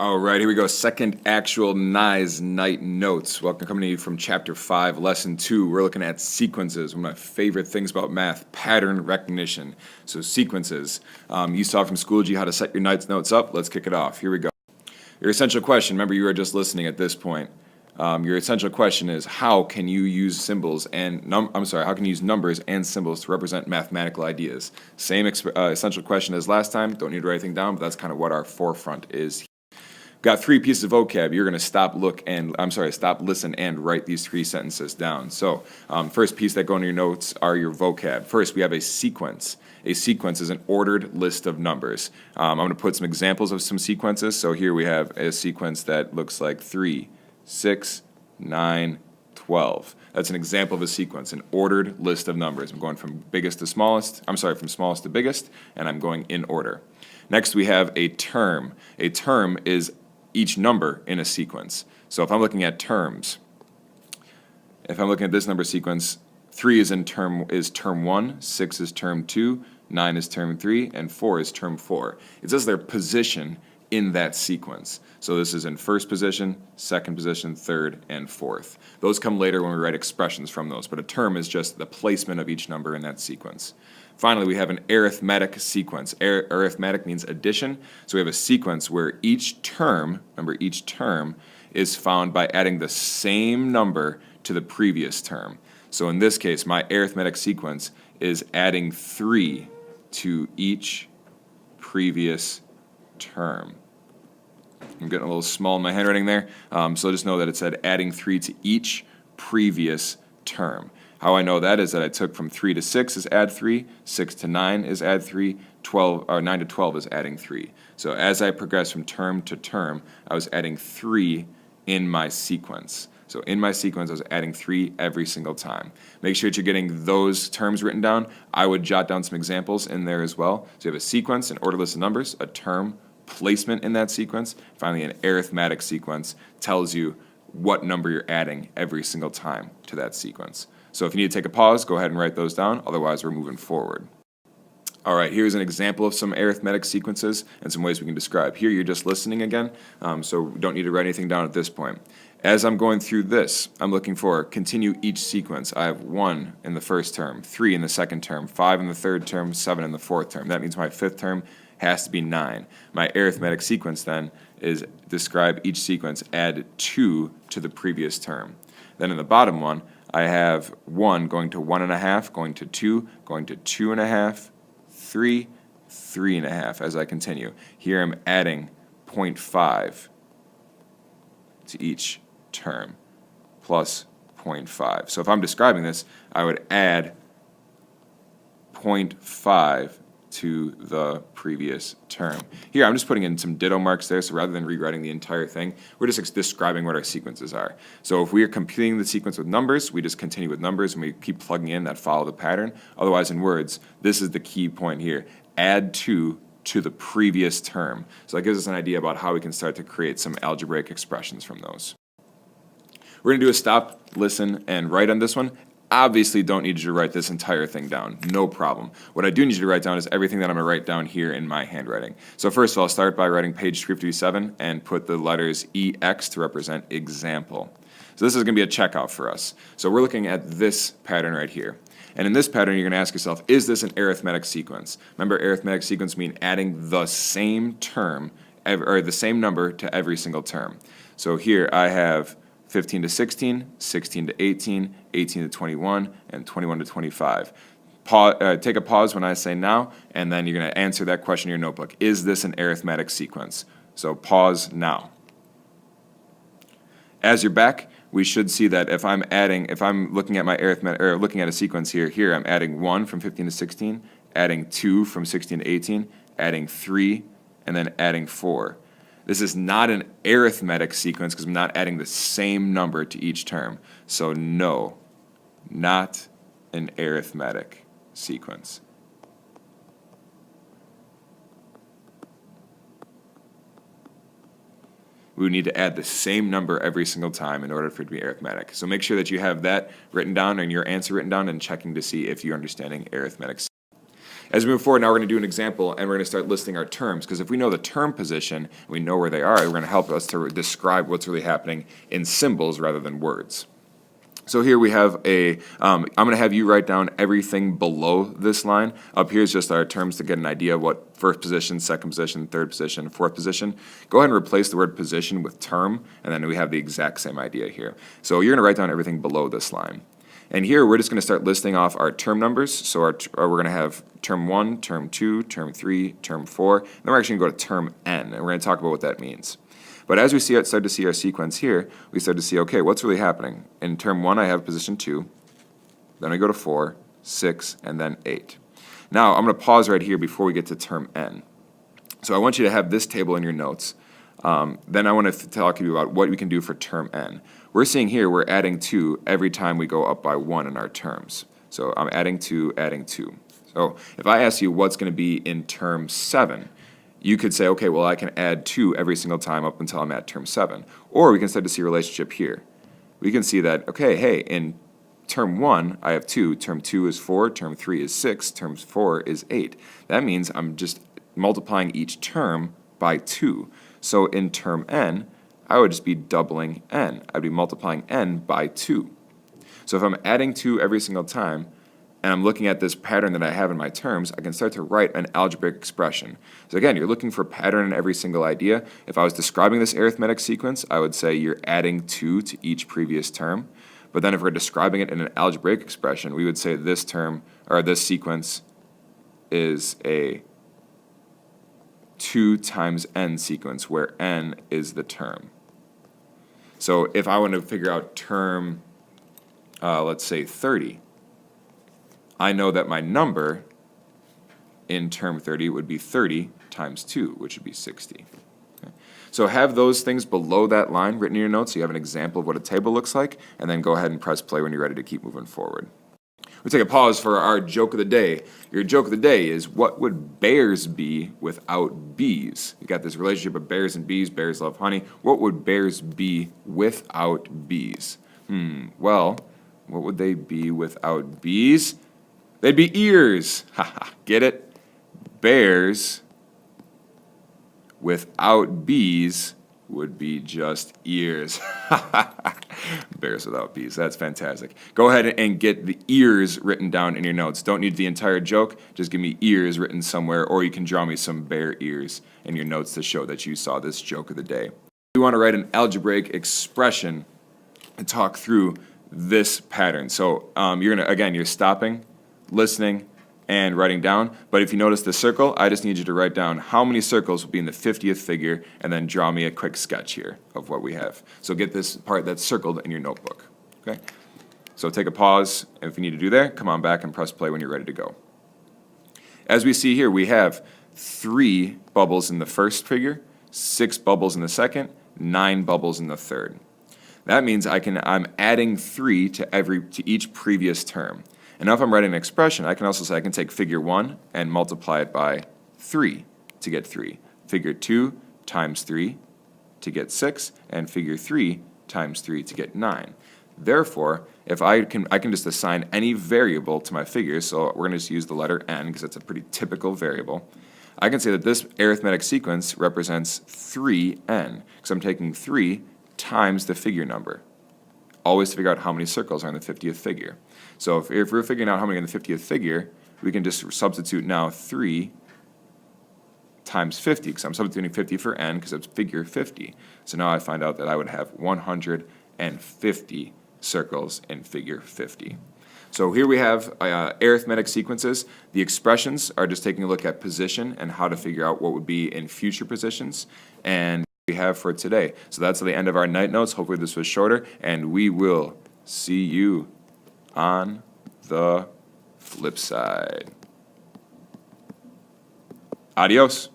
All right, here we go. Second actual NICE night notes. Welcome coming to you from Chapter 5, Lesson 2. We're looking at sequences. One of my favorite things about math, pattern recognition. So sequences. You saw from Schoology how to set your night notes up. Let's kick it off. Here we go. Your essential question, remember you were just listening at this point. Your essential question is how can you use symbols and how can you use numbers and symbols to represent mathematical ideas? Same essential question as last time. Don't need to write anything down, but that's kind of what our forefront is. Got 3 pieces of vocab. You're going to stop, listen, and write these 3 sentences down. So, first piece that go into your notes are your vocab. First, we have a sequence. A sequence is an ordered list of numbers. I'm going to put some examples of some sequences. So here we have a sequence that looks like 3, 6, 9, 12. That's an example of a sequence, an ordered list of numbers. I'm going from from smallest to biggest, and I'm going in order. Next, we have a term. A term is each number in a sequence. So if I'm looking at terms, if I'm looking at this number sequence, 3 is term 1, 6 is term 2, 9 is term 3, and 4 is term 4. It says their position in that sequence. So this is in first position, second position, third, and fourth. Those come later when we write expressions from those, but a term is just the placement of each number in that sequence. Finally, we have an arithmetic sequence. Arithmetic means addition, so we have a sequence where each term, remember each term, is found by adding the same number to the previous term. So in this case, my arithmetic sequence is adding 3 to each previous term. I'm getting a little small in my handwriting there, so just know that it said adding 3 to each previous term. How I know that is that I took from 3 to 6 is add 3, 6 to 9 is add 3, 9 to 12 is adding 3. So as I progress from term to term, I was adding 3 in my sequence. So in my sequence, I was adding 3 every single time. Make sure that you're getting those terms written down. I would jot down some examples in there as well. So you have a sequence, an ordered list of numbers, a term, placement in that sequence. Finally, an arithmetic sequence tells you what number you're adding every single time to that sequence. So if you need to take a pause, go ahead and write those down. Otherwise, we're moving forward. All right, here's an example of some arithmetic sequences and some ways we can describe. Here, you're just listening again, so we don't need to write anything down at this point. As I'm going through this, I'm looking for continue each sequence. I have 1 in the first term, 3 in the second term, 5 in the third term, 7 in the fourth term. That means my fifth term has to be 9. My arithmetic sequence then is describe each sequence, add 2 to the previous term. Then in the bottom one, I have 1 going to 1.5, going to 2, going to 2.5, 3, 3.5 as I continue. Here I'm adding 0.5 to each term, plus 0.5. So if I'm describing this, I would add 0.5 to the previous term. Here, I'm just putting in some ditto marks there, so rather than rewriting the entire thing, we're just describing what our sequences are. So if we are completing the sequence with numbers, we just continue with numbers, and we keep plugging in that follow the pattern. Otherwise, in words, this is the key point here. Add 2 to the previous term. So that gives us an idea about how we can start to create some algebraic expressions from those. We're going to do a stop, listen, and write on this one. Obviously don't need you to write this entire thing down, no problem. What I do need you to write down is everything that I'm going to write down here in my handwriting. So first of all, I'll start by writing page 357 and put the letters EX to represent example. So this is going to be a checkout for us. So we're looking at this pattern right here. And in this pattern, you're going to ask yourself, is this an arithmetic sequence? Remember, arithmetic sequence means adding the same term, or the same number to every single term. So here I have 15 to 16, 16 to 18, 18 to 21, and 21 to 25. Take a pause when I say now, and then you're going to answer that question in your notebook. Is this an arithmetic sequence? So pause now. As you're back, we should see that if I'm looking at my arithmetic, or looking at a sequence here I'm adding 1 from 15 to 16, adding 2 from 16 to 18, adding 3, and then adding 4. This is not an arithmetic sequence because I'm not adding the same number to each term. So no, not an arithmetic sequence. We would need to add the same number every single time in order for it to be arithmetic. So make sure that you have that written down and your answer written down and checking to see if you're understanding arithmetic. As we move forward, now we're going to do an example, and we're going to start listing our terms, because if we know the term position, and we know where they are, we're going to help us to describe what's really happening in symbols rather than words. So here we have I'm going to have you write down everything below this line. Up here is just our terms to get an idea of what first position, second position, third position, fourth position. Go ahead and replace the word position with term, and then we have the exact same idea here. So you're going to write down everything below this line. And here we're just going to start listing off our term numbers. So we're going to have term 1, term 2, term 3, term 4. Then we're actually going to go to term n, and we're going to talk about what that means. But as we start to see our sequence here, we start to see, okay, what's really happening? In term 1, I have position 2. Then I go to 4, 6, and then 8. Now, I'm going to pause right here before we get to term n. So I want you to have this table in your notes. Then I want to talk to you about what we can do for term n. We're seeing here we're adding 2 every time we go up by 1 in our terms. So I'm adding 2, adding 2. So if I ask you what's going to be in term 7, you could say, okay, well, I can add 2 every single time up until I'm at term 7. Or we can start to see a relationship here. We can see that, okay, hey, in term 1, I have 2. Term 2 is 4. Term 3 is 6. Term 4 is 8. That means I'm just multiplying each term by 2. So in term n, I would just be doubling n. I'd be multiplying n by 2. So if I'm adding 2 every single time, and I'm looking at this pattern that I have in my terms, I can start to write an algebraic expression. So again, you're looking for pattern in every single idea. If I was describing this arithmetic sequence, I would say you're adding 2 to each previous term. But then if we're describing it in an algebraic expression, we would say this term, or this sequence, is a 2 times n sequence, where n is the term. So if I want to figure out term, let's say 30, I know that my number in term 30 would be 30 times 2, which would be 60. Okay. So have those things below that line written in your notes so you have an example of what a table looks like, and then go ahead and press play when you're ready to keep moving forward. We'll take a pause for our joke of the day. Your joke of the day is, what would bears be without bees? You got this relationship of bears and bees. Bears love honey. What would bears be without bees? Well, what would they be without bees? They'd be ears. Haha, get it? Bears without bees would be just ears. Bears without bees. That's fantastic. Go ahead and get the ears written down in your notes. Don't need the entire joke. Just give me ears written somewhere, or you can draw me some bear ears in your notes to show that you saw this joke of the day. We want to write an algebraic expression and talk through this pattern. So you're stopping, listening, and writing down. But if you notice the circle, I just need you to write down how many circles will be in the 50th figure, and then draw me a quick sketch here of what we have. So get this part that's circled in your notebook. Okay? So take a pause, and if you need to do that, come on back and press play when you're ready to go. As we see here, we have 3 bubbles in the first figure, 6 bubbles in the second, 9 bubbles in the third. That means I'm adding 3 to each previous term. And now if I'm writing an expression, I can also say I can take figure 1 and multiply it by 3 to get 3. Figure 2 times 3 to get 6, and figure 3 times 3 to get 9. Therefore, if I can just assign any variable to my figures, so we're going to just use the letter n because it's a pretty typical variable. I can say that this arithmetic sequence represents 3n, because I'm taking 3 times the figure number, always to figure out how many circles are in the 50th figure. So if we're figuring out how many in the 50th figure, we can just substitute now 3 times 50, because I'm substituting 50 for n because it's figure 50. So now I find out that I would have 150 circles in figure 50. So here we have arithmetic sequences. The expressions are just taking a look at position and how to figure out what would be in future positions. And we have for today. So that's the end of our night notes. Hopefully this was shorter, and we will see you on the flip side. Adios.